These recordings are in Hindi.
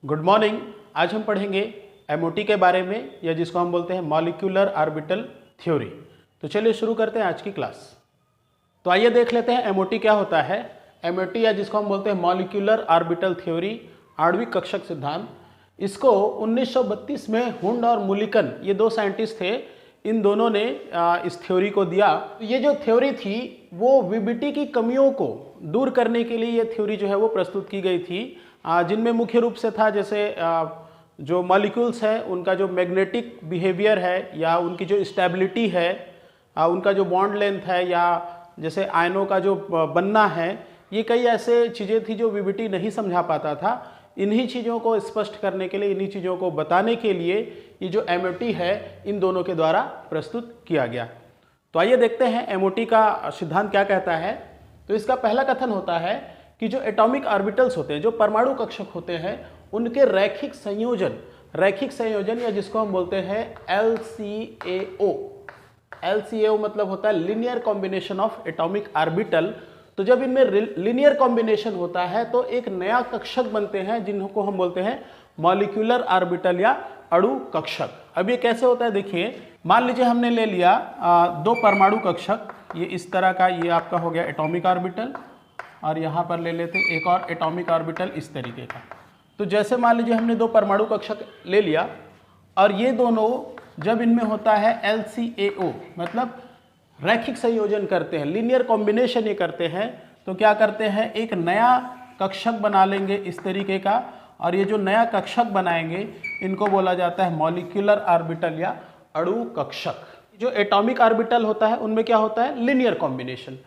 Good morning. आज हम पढ़ेंगे एमओटी के बारे में, या जिसको हम बोलते हैं मॉलिक्यूलर ऑर्बिटल थ्योरी। तो चलिए शुरू करते हैं आज की क्लास। तो आइए देख लेते हैं एमओटी क्या होता है। एमओटी, या जिसको हम बोलते हैं मॉलिक्यूलर ऑर्बिटल थ्योरी, आणविक कक्षक सिद्धांत, इसको 1932 में हुंड और मुलिकन, ये दो साइंटिस्ट थे, इन दोनों ने इस थ्योरी को दिया। ये जो थ्योरी थी वो वीबीटी की कमियों को दूर करने के लिए ये थ्योरी जो है वो प्रस्तुत की गई थी, जिनमें मुख्य रूप से था जैसे जो मॉलिक्यूल्स हैं उनका जो मैग्नेटिक बिहेवियर है, या उनकी जो स्टेबिलिटी है, उनका जो बॉन्ड लेंथ है, या जैसे आयनों का जो बनना है, ये कई ऐसे चीज़ें थी जो वीबीटी नहीं समझा पाता था। इन्हीं चीज़ों को स्पष्ट करने के लिए, इन्हीं चीज़ों को बताने के लिए ये जो एमओटी है इन दोनों के द्वारा प्रस्तुत किया गया। तो आइए देखते हैं एमओटी का सिद्धांत क्या कहता है। तो इसका पहला कथन होता है कि जो एटॉमिक ऑर्बिटल्स होते हैं, जो परमाणु कक्षक होते हैं, उनके रैखिक संयोजन या जिसको हम बोलते हैं LCAO। LCAO मतलब होता है linear combination of atomic orbital. तो जब इनमें लीनियर कॉम्बिनेशन होता है तो एक नया कक्षक बनते हैं, जिनको हम बोलते हैं मॉलिक्यूलर ऑर्बिटल या अणु कक्षक। अब ये कैसे होता है देखिए, मान लीजिए हमने ले लिया दो परमाणु कक्षक, ये इस तरह का, ये आपका हो गया एटॉमिक ऑर्बिटल, और यहाँ पर ले लेते एक और एटॉमिक ऑर्बिटल इस तरीके का। तो जैसे मान लीजिए हमने दो परमाणु कक्षक ले लिया, और ये दोनों जब इनमें होता है LCAO मतलब रैखिक संयोजन करते हैं, लीनियर कॉम्बिनेशन ये करते हैं, तो क्या करते हैं, एक नया कक्षक बना लेंगे इस तरीके का, और ये जो नया कक्षक बनाएंगे इनको बोला जाता है मॉलिक्यूलर ऑर्बिटल या अणु कक्षक। जो एटॉमिक ऑर्बिटल होता है उनमें क्या होता है, लीनियर कॉम्बिनेशन,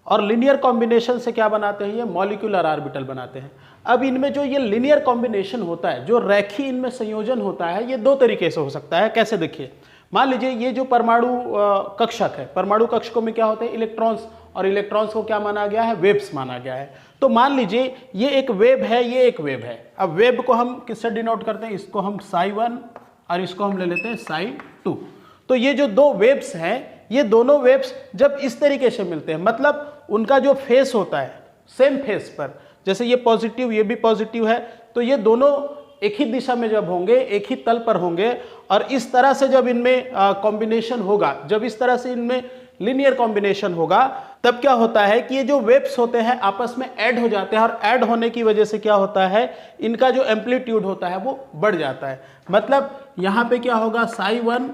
और लीनियर कॉम्बिनेशन से क्या बनाते हैं, ये मॉलिक्यूलर ऑर्बिटल बनाते हैं। अब इनमें जो ये लीनियर कॉम्बिनेशन होता है, जो रैखिक इनमें संयोजन होता है, ये दो तरीके से हो सकता है। कैसे देखिए, मान लीजिए ये जो परमाणु कक्षक है, परमाणु कक्षकों में क्या होते हैं, इलेक्ट्रॉन्स, और इलेक्ट्रॉन्स को क्या माना गया है, वेव्स माना गया है। तो मान लीजिए ये एक वेव है, ये एक वेव है। अब वेव को हम किससे डिनोट करते हैं, इसको हम psi1 और इसको हम ले लेते हैं psi2। तो ये जो दो वेव्स हैं, ये दोनों वेव्स जब इस तरीके से मिलते हैं, मतलब उनका जो फेस होता है सेम फेस पर, जैसे ये पॉजिटिव ये भी पॉजिटिव है, तो ये दोनों एक ही दिशा में जब होंगे, एक ही तल पर होंगे, और इस तरह से जब इनमें कॉम्बिनेशन होगा, जब इस तरह से इनमें लीनियर कॉम्बिनेशन होगा, तब क्या होता है कि ये जो वेव्स होते हैं आपस में ऐड हो जाते हैं, और ऐड होने की वजह से क्या होता है, इनका जो एम्पलीट्यूड होता है वो बढ़ जाता है। मतलब यहाँ पे क्या होगा, psi1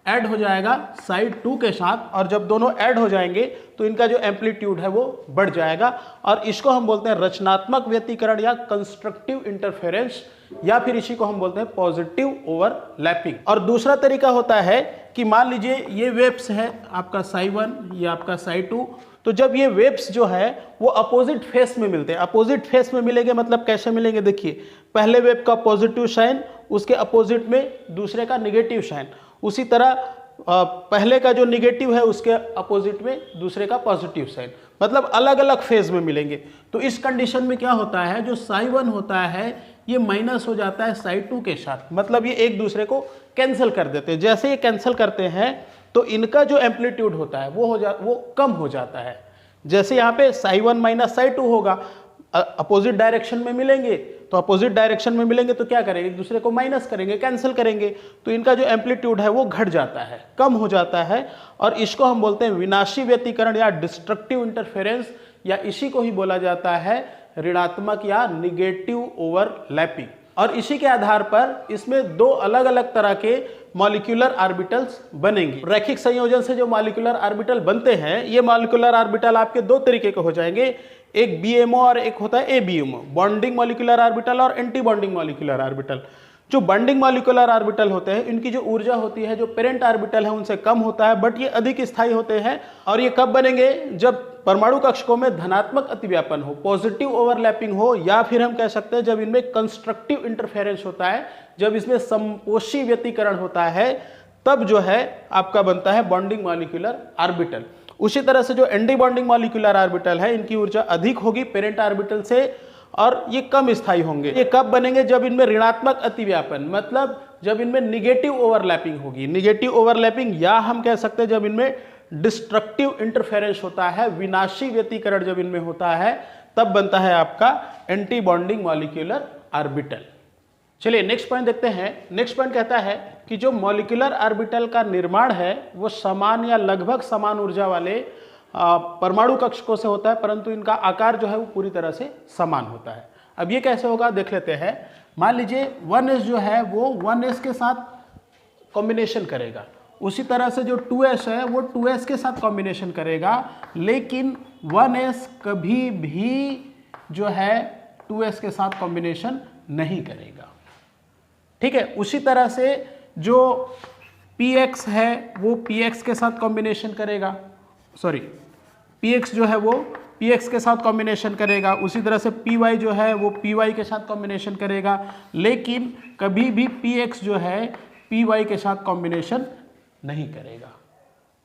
ऐड हो जाएगा psi2 के साथ, और जब दोनों ऐड हो जाएंगे तो इनका जो एम्पलीट्यूड है वो बढ़ जाएगा, और इसको हम बोलते हैं रचनात्मक व्यतिकरण या कंस्ट्रक्टिव इंटरफेरेंस, या फिर इसी को हम बोलते हैं पॉजिटिव ओवरलैपिंग। और दूसरा तरीका होता है कि मान लीजिए ये वेव्स है आपका psi1, ये आपका psi2, तो जब ये वेव्स जो है वो अपोजिट फेस में मिलते हैं, अपोजिट फेस में मिलेंगे, मतलब कैसे मिलेंगे देखिए, पहले वेव का पॉजिटिव साइन, उसके अपोजिट में दूसरे का निगेटिव साइन, उसी तरह पहले का जो निगेटिव है उसके अपोजिट में दूसरे का पॉजिटिव साइन, मतलब अलग अलग फेज में मिलेंगे। तो इस कंडीशन में क्या होता है, जो psi1 होता है ये माइनस हो जाता है psi2 के साथ, मतलब ये एक दूसरे को कैंसिल कर देते हैं। जैसे ये कैंसिल करते हैं तो इनका जो एम्पलीट्यूड होता है वो कम हो जाता है। जैसे यहाँ पे psi1 माइनस psi2 होगा, अपोजिट डायरेक्शन में मिलेंगे, तो अपोजिट डायरेक्शन में मिलेंगे तो क्या करेंगे, एक दूसरे को माइनस करेंगे, कैंसिल करेंगे, तो इनका जो एम्पलीट्यूड है वो घट जाता है, कम हो जाता है, और इसको हम बोलते हैं विनाशी व्यतिकरण या डिस्ट्रक्टिव इंटरफेरेंस, या इसी को ही बोला जाता है ऋणात्मक या निगेटिव ओवरलैपिंग। और इसी के आधार पर इसमें दो अलग अलग तरह के मॉलिक्यूलर ऑर्बिटल्स बनेंगे। रैखिक संयोजन से जो मॉलिक्यूलर ऑर्बिटल बनते हैं, ये मॉलिक्यूलर ऑर्बिटल आपके दो तरीके के हो जाएंगे, एक BMO और एक होता है ABMO, बॉन्डिंग मॉलिक्यूलर ऑर्बिटल और एंटी बॉन्डिंग मॉलिक्यूलर ऑर्बिटल। जो बॉन्डिंग मॉलिक्यूलर ऑर्बिटल होते हैं इनकी जो ऊर्जा होती है जो पेरेंट ऑर्बिटल है उनसे कम होता है, बट ये अधिक स्थायी होते हैं। और ये कब बनेंगे, जब परमाणु कक्षकों में धनात्मक अतिव्यापन हो, पॉजिटिव ओवरलैपिंग हो, या फिर हम कह सकते हैं जब इनमें कंस्ट्रक्टिव इंटरफेरेंस होता है, जब इसमें समपोषी व्यतिकरण होता है, तब जो है आपका बनता है बॉन्डिंग मॉलिक्यूलर ऑर्बिटल। उसी तरह से जो एंटी बॉन्डिंग मॉलिक्यूलर ऑर्बिटल है इनकी ऊर्जा अधिक होगी पेरेंट ऑर्बिटल से, और ये कम स्थायी होंगे। ये कब बनेंगे, जब इनमें ऋणात्मक अतिव्यापन, मतलब जब इनमें निगेटिव ओवरलैपिंग होगी, निगेटिव ओवरलैपिंग, या हम कह सकते हैं जब इनमें डिस्ट्रक्टिव इंटरफेरेंस होता है, विनाशी व्यतिकरण जब इनमें होता है, तब बनता है आपका एंटी बॉन्डिंग मॉलिक्यूलर ऑर्बिटल। चलिए नेक्स्ट पॉइंट देखते हैं। नेक्स्ट पॉइंट कहता है कि जो मॉलिक्यूलर ऑर्बिटल का निर्माण है वो समान या लगभग समान ऊर्जा वाले परमाणु कक्षकों से होता है, परंतु इनका आकार जो है वो पूरी तरह से समान होता है। अब ये कैसे होगा देख लेते हैं। मान लीजिए 1s जो है वो 1s के साथ कॉम्बिनेशन करेगा, उसी तरह से जो 2s है वो 2s के साथ कॉम्बिनेशन करेगा, लेकिन 1s कभी भी जो है 2s के साथ कॉम्बिनेशन नहीं करेगा। ठीक है, उसी तरह से जो px है वो px के साथ कॉम्बिनेशन करेगा, सॉरी px जो है वो px के साथ कॉम्बिनेशन करेगा, उसी तरह से py जो है वो py के साथ कॉम्बिनेशन करेगा, लेकिन कभी भी px जो है py के साथ कॉम्बिनेशन नहीं करेगा।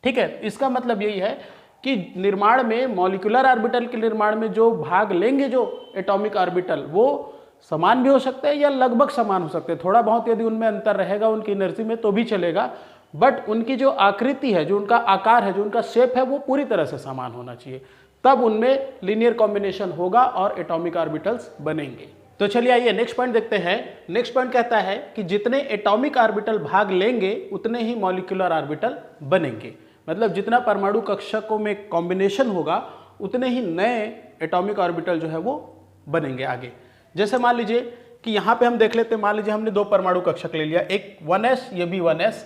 ठीक है, इसका मतलब यही है कि निर्माण में, मॉलिक्यूलर ऑर्बिटल के निर्माण में जो भाग लेंगे जो एटॉमिक ऑर्बिटल, वो समान भी हो सकते हैं या लगभग समान हो सकते हैं। थोड़ा बहुत यदि उनमें अंतर रहेगा उनकी एनर्जी में तो भी चलेगा, बट उनकी जो आकृति है, जो उनका आकार है, जो उनका शेप है वो पूरी तरह से समान होना चाहिए, तब उनमें लीनियर कॉम्बिनेशन होगा और एटॉमिक ऑर्बिटल्स बनेंगे। तो चलिए आइए नेक्स्ट पॉइंट देखते हैं। नेक्स्ट पॉइंट कहता है कि जितने एटॉमिक ऑर्बिटल भाग लेंगे उतने ही मॉलिक्यूलर ऑर्बिटल बनेंगे। मतलब जितना परमाणु कक्षकों में कॉम्बिनेशन होगा उतने ही नए एटॉमिक ऑर्बिटल जो है वो बनेंगे आगे। जैसे मान लीजिए कि यहाँ पे हम देख लेते हैं, मान लीजिए हमने दो परमाणु कक्षक ले लिया, एक 1s ये भी 1s,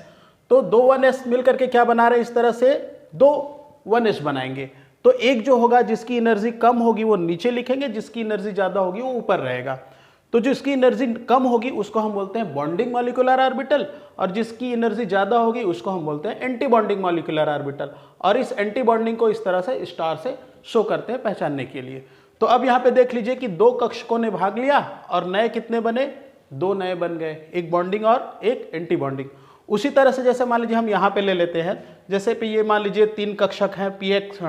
तो दो 1s मिलकर के क्या बना रहे हैं, इस तरह से दो 1s बनाएंगे। तो एक जो होगा जिसकी एनर्जी कम होगी वो नीचे लिखेंगे, जिसकी एनर्जी ज्यादा होगी वो ऊपर रहेगा। तो जिसकी एनर्जी कम होगी उसको हम बोलते हैं बॉन्डिंग मॉलिक्यूलर ऑर्बिटल, और जिसकी एनर्जी ज्यादा होगी उसको हम बोलते हैं एंटी बॉन्डिंग मॉलिक्यूलर ऑर्बिटल। और इस एंटी बॉन्डिंग को इस तरह से स्टार से शो करते हैं पहचानने के लिए। तो अब यहाँ पे देख लीजिए कि दो कक्षकों ने भाग लिया और नए कितने बने, दो नए बन गए, एक बॉन्डिंग और एक एंटी बॉन्डिंग। उसी तरह से जैसे मान लीजिए हम यहाँ पे ले लेते हैं, जैसे पे ये मान लीजिए तीन कक्षक हैं, px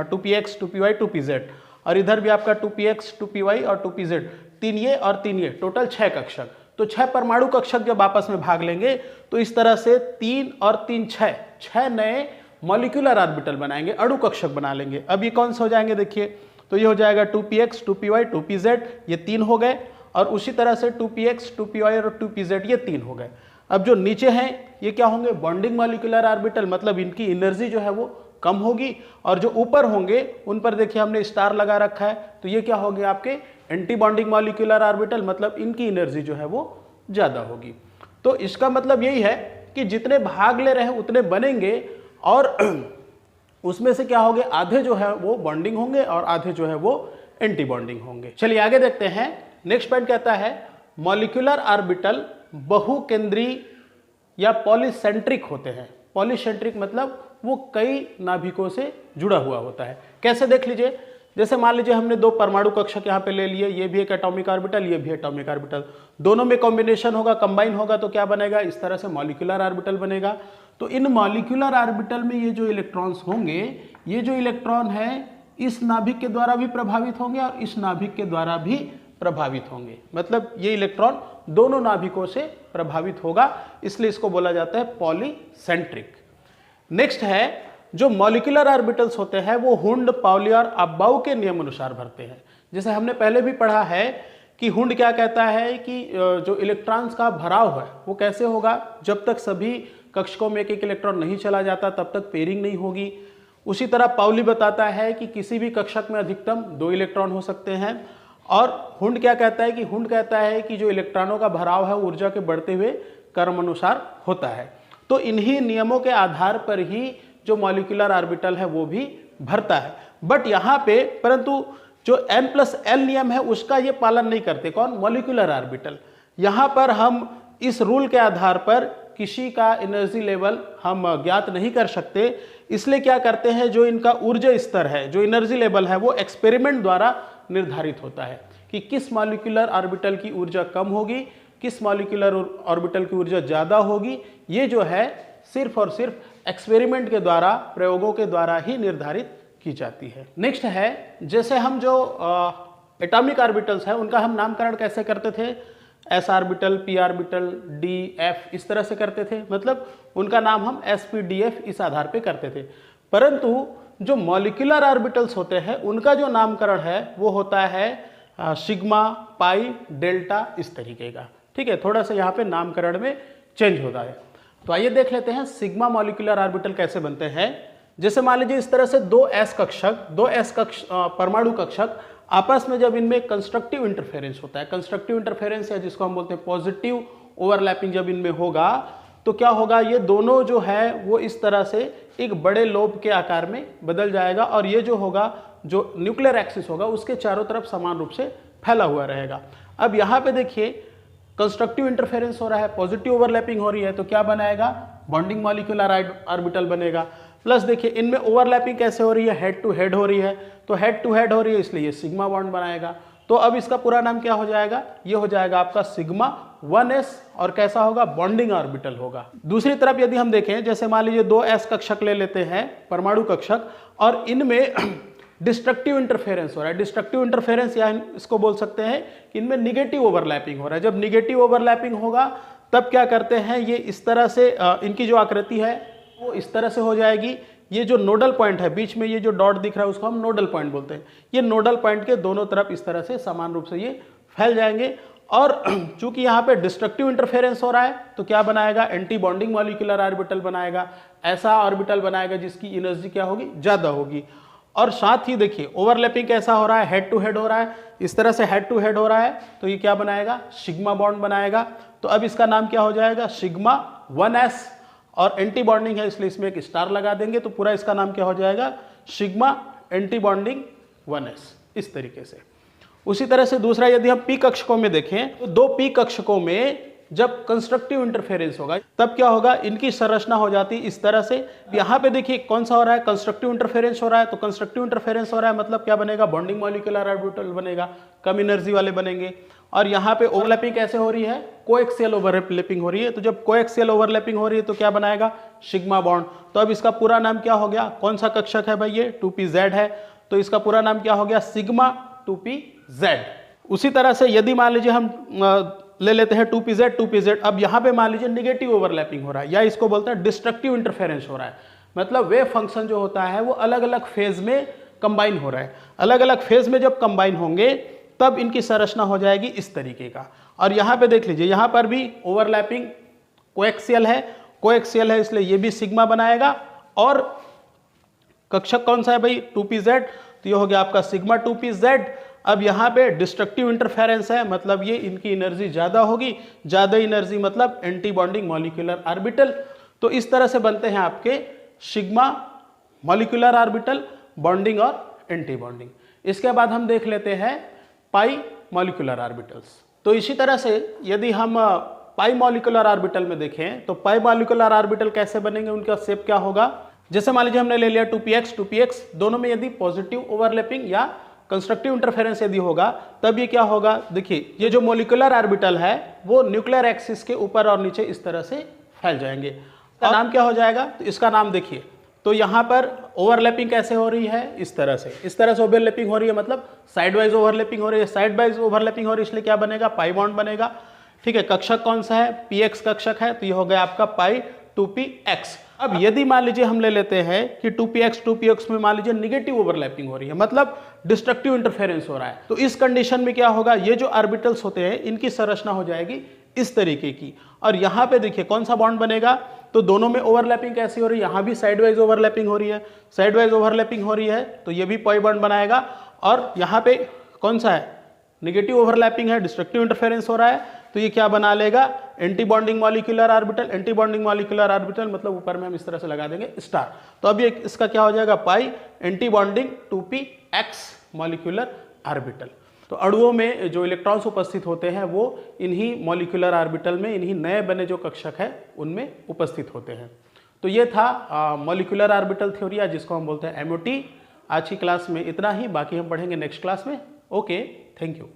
2py 2pz, और इधर भी आपका 2px 2py और 2pz, तीन ये और तीन ये, टोटल 6 कक्षक। तो 6 परमाणु कक्षक जब आपस में भाग लेंगे तो इस तरह से 3 और 3 6 नए मॉलिक्यूलर ऑर्बिटल बनाएंगे, अणु कक्षक बना लेंगे। अब ये कौन से हो जाएंगे देखिए, तो ये हो जाएगा 2px 2py 2pz, ये 3 हो गए, और उसी तरह से 2px 2py और 2pz ये 3 हो गए। अब जो नीचे हैं ये क्या होंगे, बॉन्डिंग मॉलिक्यूलर ऑर्बिटल, मतलब इनकी एनर्जी जो है वो कम होगी, और जो ऊपर होंगे उन पर देखिए हमने स्टार लगा रखा है, तो ये क्या होंगे आपके एंटी बॉन्डिंग मॉलिक्यूलर ऑर्बिटल, मतलब इनकी एनर्जी जो है वो ज़्यादा होगी। तो इसका मतलब यही है कि जितने भाग ले रहे हैं उतने बनेंगे, और उसमें से क्या होंगे, आधे जो है वो बॉन्डिंग होंगे और आधे जो है वो एंटी बॉन्डिंग होंगे। चलिए आगे देखते हैं। नेक्स्ट पॉइंट कहता है मॉलिक्यूलर ऑर्बिटल बहुकेंद्रीय या पॉलीसेंट्रिक होते हैं। पॉलीसेंट्रिक मतलब वो कई नाभिकों से जुड़ा हुआ होता है। कैसे देख लीजिए, जैसे मान लीजिए हमने दो परमाणु कक्षक यहाँ पे ले लिए, ये भी एक एटॉमिक ऑर्बिटल, ये भी एटॉमिक ऑर्बिटल, दोनों में कॉम्बिनेशन होगा, कंबाइन होगा, तो क्या बनेगा, इस तरह से मॉलिक्यूलर ऑर्बिटल बनेगा। तो इन मॉलिक्यूलर ऑर्बिटल में ये जो इलेक्ट्रॉन्स होंगे, ये जो इलेक्ट्रॉन है इस नाभिक के द्वारा भी प्रभावित होंगे और इस नाभिक के द्वारा भी प्रभावित होंगे, मतलब ये इलेक्ट्रॉन दोनों नाभिकों से प्रभावित होगा, इसलिए इसको बोला जाता है पॉलीसेंट्रिक। नेक्स्ट है, जो मॉलिक्यूलर ऑर्बिटल्स होते हैं वो हुंड, पाउली और अबाउ के नियम अनुसार भरते हैं। जैसे हमने पहले भी पढ़ा है कि हुंड क्या कहता है कि जो इलेक्ट्रॉन्स का भराव है वो कैसे होगा, जब तक सभी कक्षकों में एक एक इलेक्ट्रॉन नहीं चला जाता तब तक पेयरिंग नहीं होगी। उसी तरह पाउली बताता है कि किसी भी कक्षक में अधिकतम 2 इलेक्ट्रॉन हो सकते हैं। और हुंड क्या कहता है कि हुंड कहता है कि जो इलेक्ट्रॉनों का भराव है ऊर्जा के बढ़ते हुए क्रम अनुसार होता है। तो इन्हीं नियमों के आधार पर ही जो मॉलिक्यूलर ऑर्बिटल है वो भी भरता है। बट यहाँ पे परंतु जो n+l नियम है उसका ये पालन नहीं करते, कौन, मॉलिक्यूलर ऑर्बिटल। यहाँ पर हम इस रूल के आधार पर किसी का एनर्जी लेवल हम ज्ञात नहीं कर सकते, इसलिए क्या करते हैं, जो इनका ऊर्जा स्तर है, जो एनर्जी लेवल है वो एक्सपेरिमेंट द्वारा निर्धारित होता है कि किस मॉलिक्यूलर ऑर्बिटल की ऊर्जा कम होगी, किस मॉलिक्यूलर ऑर्बिटल की ऊर्जा ज़्यादा होगी। ये जो है सिर्फ और सिर्फ एक्सपेरिमेंट के द्वारा, प्रयोगों के द्वारा ही निर्धारित की जाती है। नेक्स्ट है, जैसे हम जो एटॉमिक ऑर्बिटल्स हैं उनका हम नामकरण कैसे करते थे, s orbital, p orbital, d, f, इस तरह से करते थे, मतलब उनका नाम हम s, p, d, f इस आधार पे करते थे। परंतु जो मॉलिक्यूलर ऑर्बिटल्स होते हैं उनका जो नामकरण है वो होता है सिग्मा, पाई, डेल्टा, इस तरीके का। ठीक है, थोड़ा सा यहाँ पे नामकरण में चेंज होता है। तो आइए देख लेते हैं सिग्मा मॉलिक्यूलर ऑर्बिटल कैसे बनते हैं। जैसे मान लीजिए इस तरह से दो s परमाणु कक्षक आपस में जब इनमें कंस्ट्रक्टिव इंटरफेरेंस होता है, कंस्ट्रक्टिव इंटरफेरेंस या जिसको हम बोलते हैं पॉजिटिव ओवरलैपिंग जब इनमें होगा तो क्या होगा, ये दोनों जो है वो इस तरह से एक बड़े लोब के आकार में बदल जाएगा और ये जो होगा, जो न्यूक्लियर एक्सिस होगा उसके चारों तरफ समान रूप से फैला हुआ रहेगा। अब यहाँ पे देखिए कंस्ट्रक्टिव इंटरफेरेंस हो रहा है, पॉजिटिव ओवरलैपिंग हो रही है, तो क्या बनाएगा, बॉन्डिंग मॉलिक्यूलर ऑर्बिटल बनेगा। प्लस देखिए इनमें ओवरलैपिंग कैसे हो रही है, हेड टू हेड हो रही है, तो हेड टू हेड हो रही है इसलिए ये सिग्मा बॉन्ड बनाएगा। तो अब इसका पूरा नाम क्या हो जाएगा, ये हो जाएगा आपका सिग्मा 1s और कैसा होगा, बॉन्डिंग ऑर्बिटल होगा। दूसरी तरफ यदि हम देखें, जैसे मान लीजिए 2s कक्षक ले लेते हैं, परमाणु कक्षक, और इनमें डिस्ट्रक्टिव इंटरफेरेंस हो रहा है। डिस्ट्रक्टिव इंटरफेरेंस या इसको बोल सकते हैं कि इनमें निगेटिव ओवरलैपिंग हो रहा है। जब निगेटिव ओवरलैपिंग होगा तब क्या करते हैं, ये इस तरह से इनकी जो आकृति है वो इस तरह से हो जाएगी। ये जो नोडल पॉइंट है बीच में, ये जो डॉट दिख रहा है उसको हम नोडल पॉइंट बोलते हैं। ये नोडल पॉइंट के दोनों तरफ इस तरह से समान रूप से ये फैल जाएंगे। और चूंकि यहाँ पे डिस्ट्रक्टिव इंटरफेरेंस हो रहा है तो क्या बनाएगा, एंटी बॉन्डिंग मॉलिक्यूलर ऑर्बिटल बनाएगा। ऐसा ऑर्बिटल बनाएगा जिसकी एनर्जी क्या होगी, ज्यादा होगी। और साथ ही देखिए ओवरलैपिंग कैसा हो रहा है, हेड टू हेड हो रहा है, इस तरह से हेड टू हेड हो रहा है, तो ये क्या बनाएगा, सिग्मा बॉन्ड बनाएगा। तो अब इसका नाम क्या हो जाएगा, सिग्मा 1s, और एंटी बॉन्डिंग है इसलिए इसमें एक स्टार लगा देंगे, तो पूरा इसका नाम क्या हो जाएगा, सिग्मा एंटी बॉन्डिंग 1s, इस तरीके से। उसी तरह से दूसरा यदि हम पी कक्षकों में देखें तो दो पी कक्षकों में जब कंस्ट्रक्टिव इंटरफेरेंस होगा तब क्या होगा, इनकी संरचना हो जाती है इस तरह से। यहाँ पे देखिए कौन सा हो रहा है, कंस्ट्रक्टिव इंटरफेरेंस हो रहा है, तो कंस्ट्रक्टिव इंटरफेरेंस हो रहा है मतलब क्या बनेगा, बॉन्डिंग मॉलिक्यूलर ऑर्बिटल बनेगा, कम एनर्जी वाले बनेंगे। और यहाँ पे ओवरलैपिंग कैसे हो रही है, कोएक्सियल ओवरलैपिंग हो रही है, तो जब कोएक्सियल ओवरलैपिंग हो रही है तो क्या बनाएगा, सिग्मा बॉन्ड। तो अब इसका पूरा नाम क्या हो गया, कौन सा कक्षक है भाई, ये 2pz है, तो इसका पूरा नाम क्या हो गया, सिग्मा 2pz। उसी तरह से यदि मान लीजिए हम ले लेते हैं 2pz, अब यहाँ पे मान लीजिए निगेटिव ओवरलैपिंग हो रहा है या इसको बोलते हैं डिस्ट्रक्टिव इंटरफेरेंस हो रहा है, मतलब वेव फंक्शन जो होता है वो अलग अलग फेज में कंबाइन हो रहा है। अलग अलग फेज में जब कंबाइन होंगे तब इनकी संरचना हो जाएगी इस तरीके का। और यहाँ पे देख लीजिए, यहाँ पर भी ओवरलैपिंग कोएक्सियल है इसलिए ये भी सिग्मा बनाएगा। और कक्षक कौन सा है भाई, 2pz, तो ये हो गया आपका सिग्मा 2pz। अब यहाँ पे डिस्ट्रक्टिव इंटरफेरेंस है मतलब ये इनकी एनर्जी ज्यादा होगी, ज्यादा एनर्जी मतलब एंटी बॉन्डिंग मॉलिक्यूलर ऑर्बिटल। तो इस तरह से बनते हैं आपके सिग्मा मॉलिक्यूलर ऑर्बिटल, बॉन्डिंग और एंटी बॉन्डिंग। इसके बाद हम देख लेते हैं पाई मॉलिक्यूलर ऑर्बिटल्स। तो इसी तरह से यदि हम पाई मॉलिक्यूलर ऑर्बिटल में देखें तो पाई मॉलिक्यूलर ऑर्बिटल कैसे बनेंगे, उनका शेप क्या होगा। जैसे मान लीजिए हमने ले लिया 2px, दोनों में यदि पॉजिटिव ओवरलैपिंग या कंस्ट्रक्टिव इंटरफेरेंस यदि होगा तब ये क्या होगा, देखिए ये जो मॉलिक्यूलर ऑर्बिटल है वो न्यूक्लियर एक्सिस के ऊपर और नीचे इस तरह से फैल जाएंगे। इसका नाम क्या हो जाएगा, तो इसका नाम देखिए, तो यहाँ पर ओवरलैपिंग कैसे हो रही है, इस तरह से ओवरलैपिंग हो रही है, मतलब साइड वाइज ओवरलैपिंग हो रही है, साइड वाइज ओवरलैपिंग हो रही है, इसलिए क्या बनेगा, पाई बॉन्ड बनेगा। ठीक है, कक्षक कौन सा है, px कक्षक है, तो ये हो गया आपका पाई 2px। अब यदि मान लीजिए हम ले लेते हैं कि 2px में मान लीजिए निगेटिव ओवरलैपिंग हो रही है, मतलब डिस्ट्रक्टिव इंटरफेरेंस हो रहा है, तो इस कंडीशन में क्या होगा, ये जो ऑर्बिटल्स होते हैं इनकी संरचना हो जाएगी इस तरीके की। और यहाँ पे देखिए कौन सा बॉन्ड बनेगा, तो दोनों में ओवरलैपिंग कैसी हो रही है, यहाँ भी साइडवाइज ओवरलैपिंग हो रही है, साइडवाइज ओवरलैपिंग हो रही है, तो ये भी पाई बॉन्ड बनाएगा। और यहाँ पे कौन सा है, निगेटिव ओवरलैपिंग है, डिस्ट्रक्टिव इंटरफेरेंस हो रहा है, तो ये क्या बना लेगा, anti bonding molecular orbital. Anti bonding molecular orbital मतलब ऊपर में हम इस तरह से लगा देंगे स्टार, तो अब ये इसका क्या हो जाएगा, pi anti bonding 2px molecular orbital. तो अणुओं में जो इलेक्ट्रॉन्स उपस्थित होते हैं वो इन्हीं मॉलिक्यूलर ऑर्बिटल में, इन्हीं नए बने जो कक्षक है उनमें उपस्थित होते हैं। तो ये था मॉलिक्यूलर ऑर्बिटल थ्योरी, जिसको हम बोलते हैं MOT। आज की क्लास में इतना ही, बाकी हम पढ़ेंगे नेक्स्ट क्लास में। Okay, thank you.